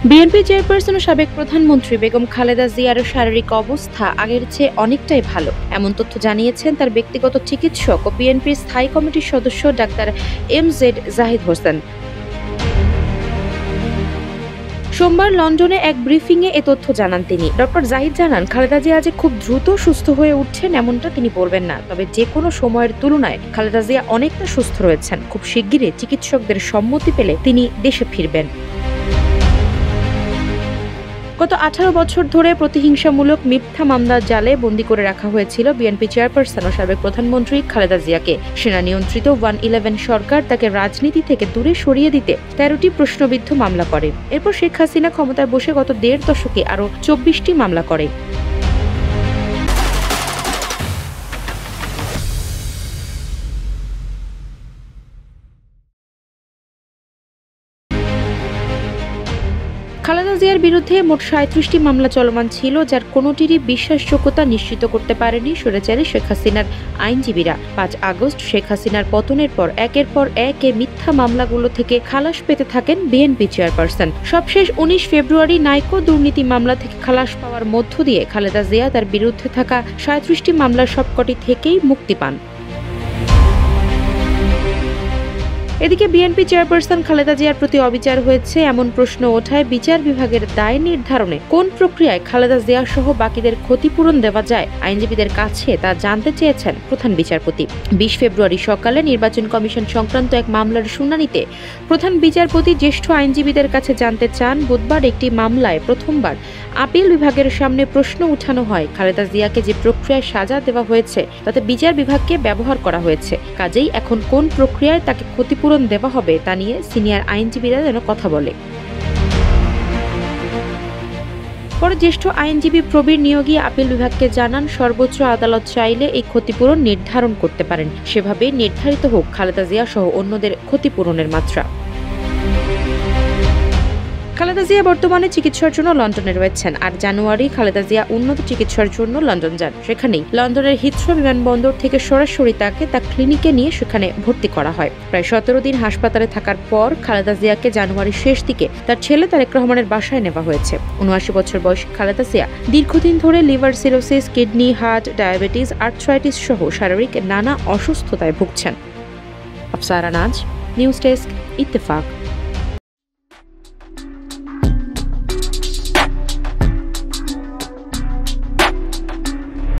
BNP chairperson ও সাবেক প্রধানমন্ত্রী বেগম খালেদা জিয়ার শারীরিক অবস্থা আগের চেয়ে অনেকটাই ভালো, এমন তথ্য জানিয়েছেন তার ব্যক্তিগত চিকিৎসক ও বিএনপির স্থায়ী কমিটির সদস্য ডাক্তার এম.জেড. জাহিদ হোসেন। সোমবার লন্ডনে এক ব্রিফিংয়ে এ তথ্য জানান তিনি। ডক্টর জাহিদ জানান, খালেদা জিয়া যে খুব দ্রুত সুস্থ হয়ে উঠছেন এমনটা তিনি বলবেন না, তবে যে কোনো সময়ের তুলনায় খালেদা জিয়া অনেকটা সুস্থ রয়েছেন। খুব শিগগিরই চিকিৎসকদের সম্মতি পেলে তিনি দেশে ফিরবেন। গত 18 বছর ধরে প্রতিহিংসামূলক মিথ্যা মামলার জালে বন্দী করে রাখা হয়েছিল বিএনপি চেয়ারপারসন ও সাবেক প্রধানমন্ত্রী খালেদা জিয়াকে। সেনা নিয়ন্ত্রিত 111 সরকার তাকে রাজনীতি থেকে দূরে সরিয়ে দিতে 13টি প্রশ্নবিদ্ধ মামলা করে। এরপর শেখ হাসিনা ক্ষমতায় বসে গত 1.5 দশকে আরও 24টি মামলা করে। খালেদা জিয়ার বিরুদ্ধে মোট 37টি মামলা চলমান ছিল, যার কোনোটিরই বিশ্বাসযোগ্যতা নিশ্চিত করতে পারেনি স্বৈরাচারী শেখ হাসিনার আইনজীবীরা। 5 আগস্ট শেখ হাসিনার পতনের পর একের পর এক মিথ্যা মামলাগুলো থেকে খালাস পেতে থাকেন বিএনপি চেয়ারপারসন। সবশেষ 19 ফেব্রুয়ারি নাইকো দুর্নীতি মামলা থেকে খালাস পাওয়ার মধ্য দিয়ে খালেদা জিয়া তার বিরুদ্ধে থাকা 37টি মামলার সবকটি থেকেই মুক্তি পান। এদিকে বিএনপি চেয়ারপারসন খালেদা জিয়ার প্রতি অবিচার হয়েছে এমন প্রশ্ন ওঠায় বিচার বিভাগের দায় নির্ধারণে কোন প্রক্রিয়ায় খালেদা জিয়া সহ বাকিদের ক্ষতিপূরণ দেওয়া যায় আইনজীবীদের কাছে তা জানতে চেয়েছেন প্রধান বিচারপতি। 20 ফেব্রুয়ারি সকালে নির্বাচন কমিশন সংক্রান্ত এক মামলার শুনানিতে প্রধান বিচারপতি জ্যেষ্ঠ আইনজীবীদের কাছে জানতে চান, বুধবার একটি মামলায় প্রথমবার আপিল বিভাগের সামনে প্রশ্ন উঠানো হয়, খালেদা জিয়াকে যে প্রক্রিয়ায় সাজা দেওয়া হয়েছে তাতে বিচার বিভাগকে ব্যবহার করা হয়েছে, কাজেই এখন কোন প্রক্রিয়ায় তাকে ক্ষতিপূরণ দেওয়া হবে তা নিয়ে সিনিয়র আইনজীবীরা যেন কথা বলে। পরে জ্যেষ্ঠ আইনজীবী প্রবীর নিয়োগী আপিল বিভাগকে জানান, সর্বোচ্চ আদালত চাইলে এই ক্ষতিপূরণ নির্ধারণ করতে পারেন, সেভাবে নির্ধারিত হোক খালেদা জিয়া সহ অন্যদের ক্ষতিপূরণের মাত্রা। খালেদা জিয়া বর্তমানে চিকিৎসার জন্য লন্ডনে রয়েছেন, আর জানুয়ারি খালেদা জিয়া উন্নত চিকিৎসার জন্য লন্ডন যান। সেখানেই লন্ডনের হিথ্রো বিমানবন্দর থেকে সরাসরি তাকে তার ক্লিনিকে নিয়ে সেখানে ভর্তি করা হয়। প্রায় 17 দিন হাসপাতালে থাকার পর খালেদা জিয়াকে জানুয়ারির শেষ দিকে তার ছেলে তারেক রহমানের বাসায় নেওয়া হয়েছে। 79 বছর বয়সী খালেদা জিয়া দীর্ঘদিন ধরে liver cirrhosis, kidney, heart, diabetes, arthritis সহ শারীরিক নানা অসুস্থতায় ভুগছেন। আফসারা নাজ, নিউজ ডেস্ক, ইত্তেফাক।